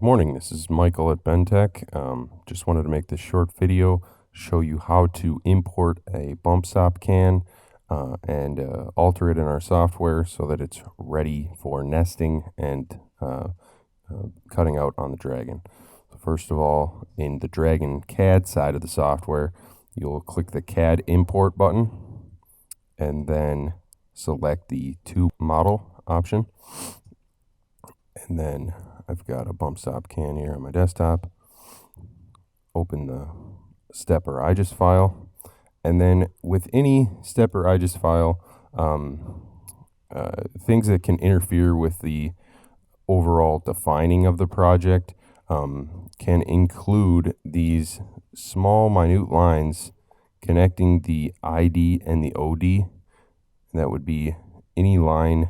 Morning, this is Michael at Bentech. Just wanted to make this short video, show you how to import a bump stop can and alter it in our software so that it's ready for nesting and cutting out on the Dragon. So first of all, in the Dragon CAD side of the software, you'll click the CAD import button and then select the tube model option. And then I've got a bump stop can here on my desktop. Open the step or IGES file. And then with any step or IGES file, things that can interfere with the overall defining of the project can include these small minute lines connecting the ID and the OD. And that would be any line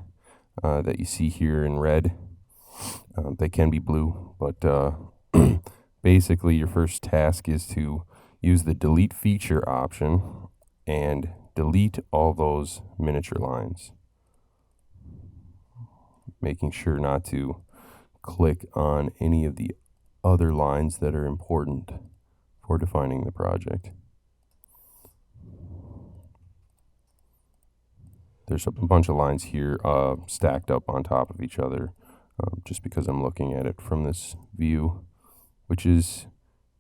that you see here in red. They can be blue, but basically your first task is to use the delete feature option and delete all those miniature lines, making sure not to click on any of the other lines that are important for defining the project. There's a bunch of lines here stacked up on top of each other. Just because I'm looking at it from this view, it is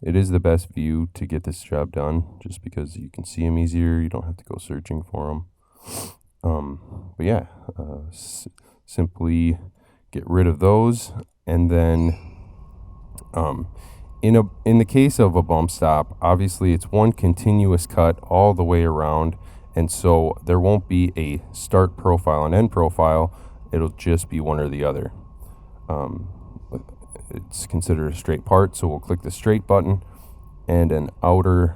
the best view to get this job done, just because you can see them easier. You don't have to go searching for them. But yeah, simply get rid of those, and then in the case of a bump stop, obviously it's one continuous cut all the way around, and so there won't be a start profile and end profile. It'll just be one or the other. It's considered a straight part, so we'll click the straight button and an outer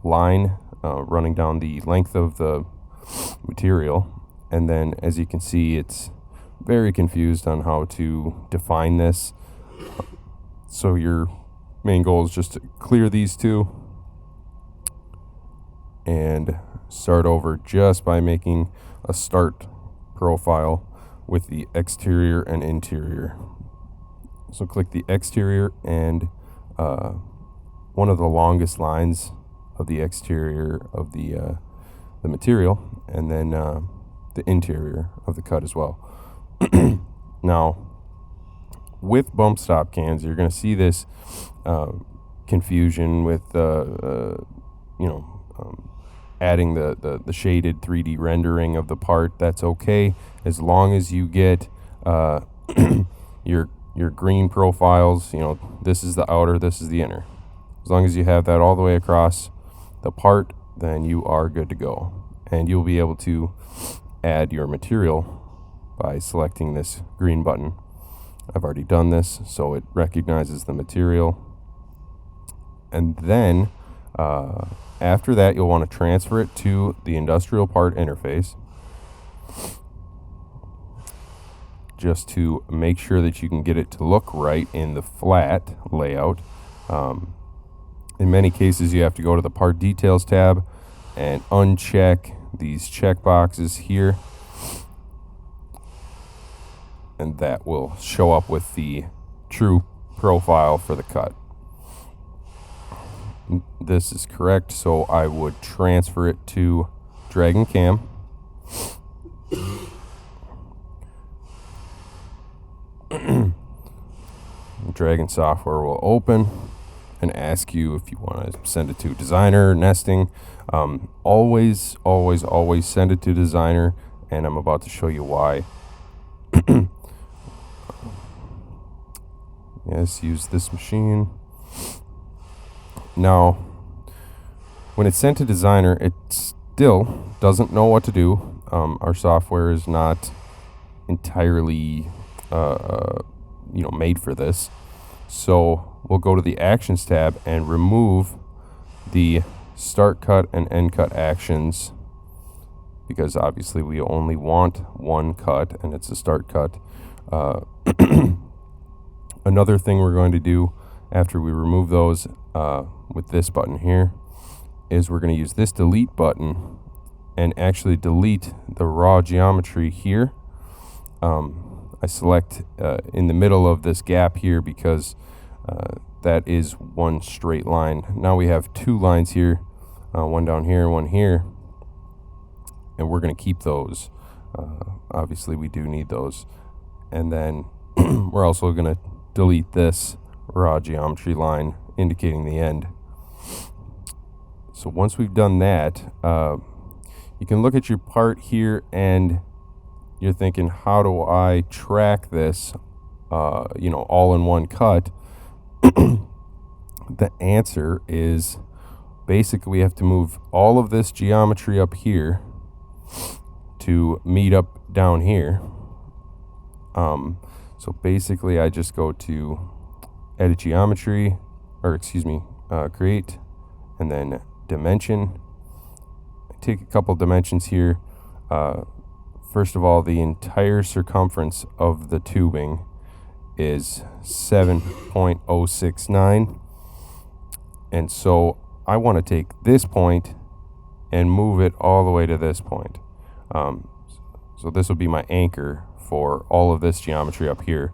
line running down the length of the material. And then, as you can see, it's very confused on how to define this. So your main goal is just to clear these two and start over just by making a start profile with the exterior and interior. So click the exterior and one of the longest lines of the exterior of the material, and then the interior of the cut as well. Now, with bump stop cans, you're going to see this confusion with adding the shaded 3D rendering of the part. That's okay as long as you get your green profiles. This is the outer, this is the inner. As long as you have that all the way across the part, then you are good to go, and you'll be able to add your material by selecting this green button. I've already done this, so it recognizes the material. And then after that, you'll want to transfer it to the industrial part interface, just to make sure that you can get it to look right in the flat layout. In many cases, you have to go to the part details tab and uncheck these check boxes here, and that will show up with the true profile for the cut. This is correct, so I would transfer it to Dragon Cam. Dragon software will open and ask you if you want to send it to designer, nesting. Always send it to designer, and I'm about to show you why. Yes, use this machine. Now, when it's sent to designer, it still doesn't know what to do. Our software is not entirely made for this. So we'll go to the actions tab and remove the start cut and end cut actions, because obviously we only want one cut, and it's a start cut. Another thing we're going to do after we remove those with this button here is we're going to use this delete button and actually delete the raw geometry here. I select in the middle of this gap here because that is one straight line. Now we have two lines here, one down here, one here, and we're going to keep those. Obviously we do need those. And then we're also going to delete this raw geometry line indicating the end. So once we've done that, you can look at your part here and you're thinking, how do I track this, all in one cut? The answer is basically we have to move all of this geometry up here to meet up down here. So basically I just go to edit geometry, create, and then dimension. I take a couple dimensions here. First of all, the entire circumference of the tubing is 7.069. And so I want to take this point and move it all the way to this point. So this will be my anchor for all of this geometry up here.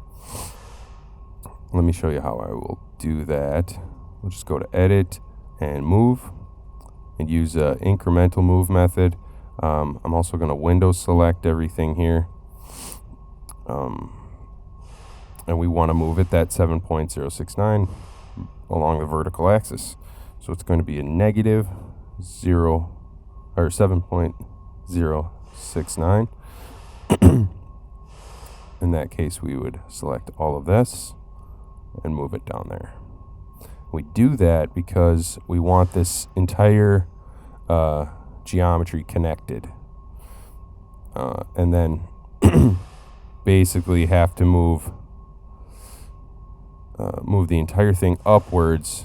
Let me show you how I will do that. We'll just go to edit and move and use the incremental move method. I'm also going to window select everything here. And we want to move it that 7.069 along the vertical axis. So it's going to be a negative 7.069. In that case, we would select all of this and move it down there. We do that because we want this entire geometry connected. And then basically have to move the entire thing upwards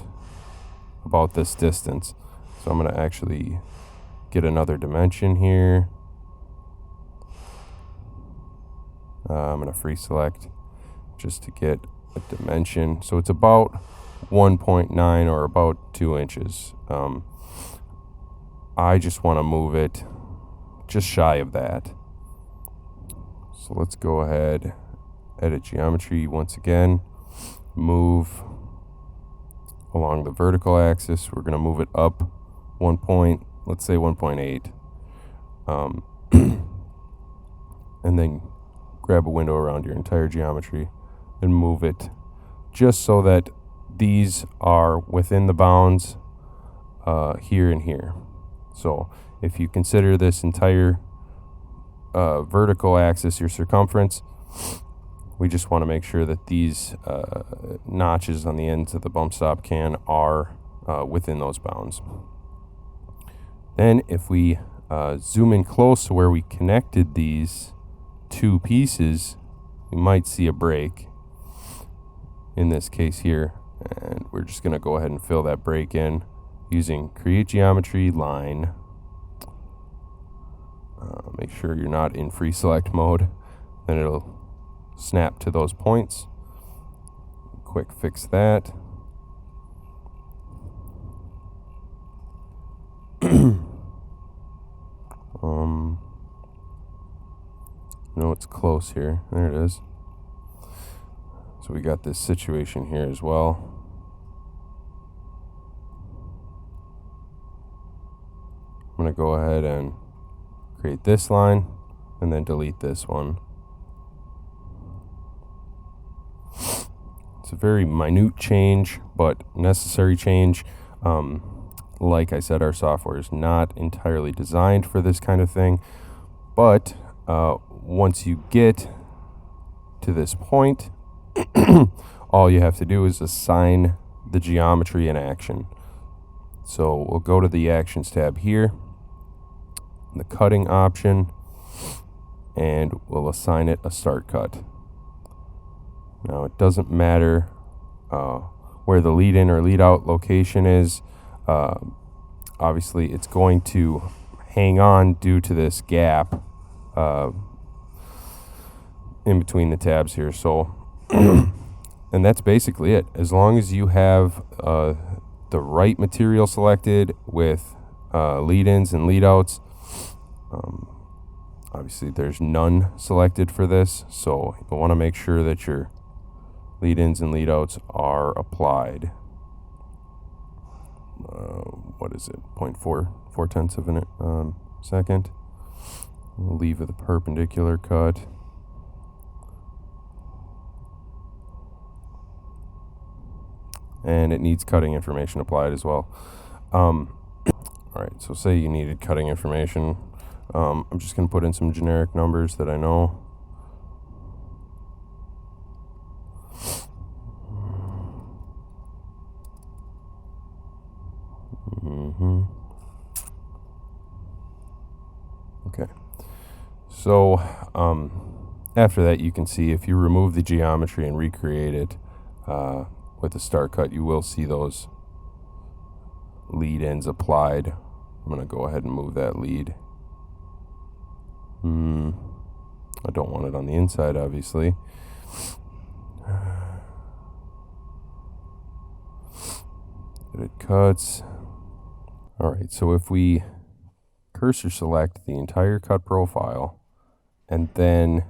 about this distance. So I'm going to actually get another dimension here. I'm going to free select just to get a dimension. So it's about 1.9 or about 2 inches. I just want to move it just shy of that. So let's go ahead, edit geometry once again, move along the vertical axis. We're going to move it up 1 point, let's say 1.8. And then grab a window around your entire geometry and move it just so that these are within the bounds here and here. So if you consider this entire vertical axis your circumference, we just want to make sure that these notches on the ends of the bump stop can are within those bounds. Then if we zoom in close to where we connected these two pieces, we might see a break in this case here, and we're just going to go ahead and fill that break in using create geometry line. Make sure you're not in free select mode, then it'll snap to those points. Quick fix that. No, it's close here. There it is. So we got this situation here as well. I'm going to go ahead and create this line and then delete this one. It's a very minute change, but necessary change. Like I said, our software is not entirely designed for this kind of thing, but once you get to this point, all you have to do is assign the geometry in action. So we'll go to the Actions tab here, the cutting option, and we'll assign it a start cut. Now it doesn't matter where the lead in or lead out location is. Obviously it's going to hang on due to this gap in between the tabs here. So and that's basically it. As long as you have the right material selected with lead ins and lead outs, Obviously there's none selected for this, so you'll want to make sure that your lead-ins and lead-outs are applied. What is it, 0.4 of a second. We'll leave with a perpendicular cut. And it needs cutting information applied as well. Alright, so say you needed cutting information. I'm just going to put in some generic numbers that I know. Okay. So after that, you can see if you remove the geometry and recreate it with the start cut, you will see those lead ends applied. I'm going to go ahead and move that lead. I don't want it on the inside, obviously. It cuts. Alright, so if we cursor select the entire cut profile and then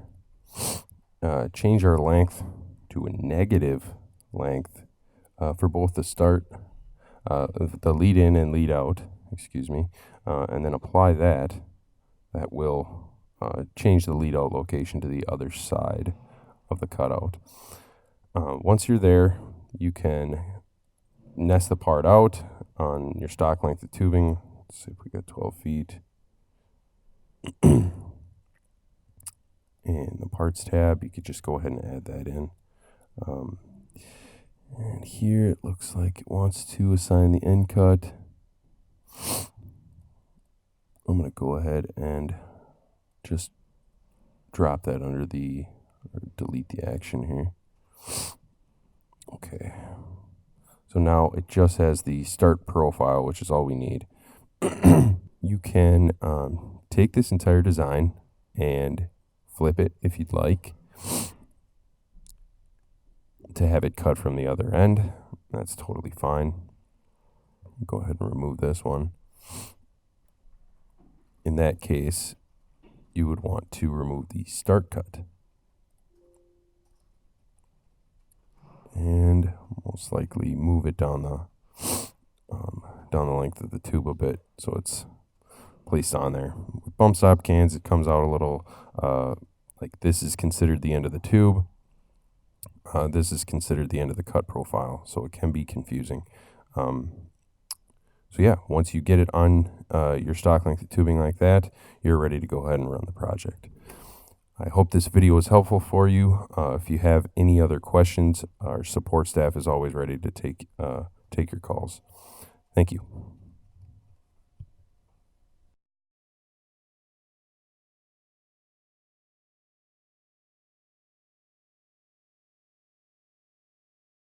change our length to a negative length for both the start, the lead in and lead out, and then apply that will change the lead out location to the other side of the cutout. Once you're there, you can nest the part out on your stock length of tubing. Let's see if we got 12 feet. In the parts tab, you could just go ahead and add that in. And here it looks like it wants to assign the end cut. I'm going to go ahead and just drop that under the, or delete the action here. Okay. So now it just has the start profile, which is all we need. You can take this entire design and flip it if you'd like to have it cut from the other end. That's totally fine. Go ahead and remove this one. In that case, you would want to remove the start cut. And most likely move it down the length of the tube a bit so it's placed on there. With bump stop cans, it comes out a little like this is considered the end of the tube. This is considered the end of the cut profile, so it can be confusing. So yeah, once you get it on your stock length of tubing like that, you're ready to go ahead and run the project. I hope this video was helpful for you. If you have any other questions, our support staff is always ready to take your calls. Thank you.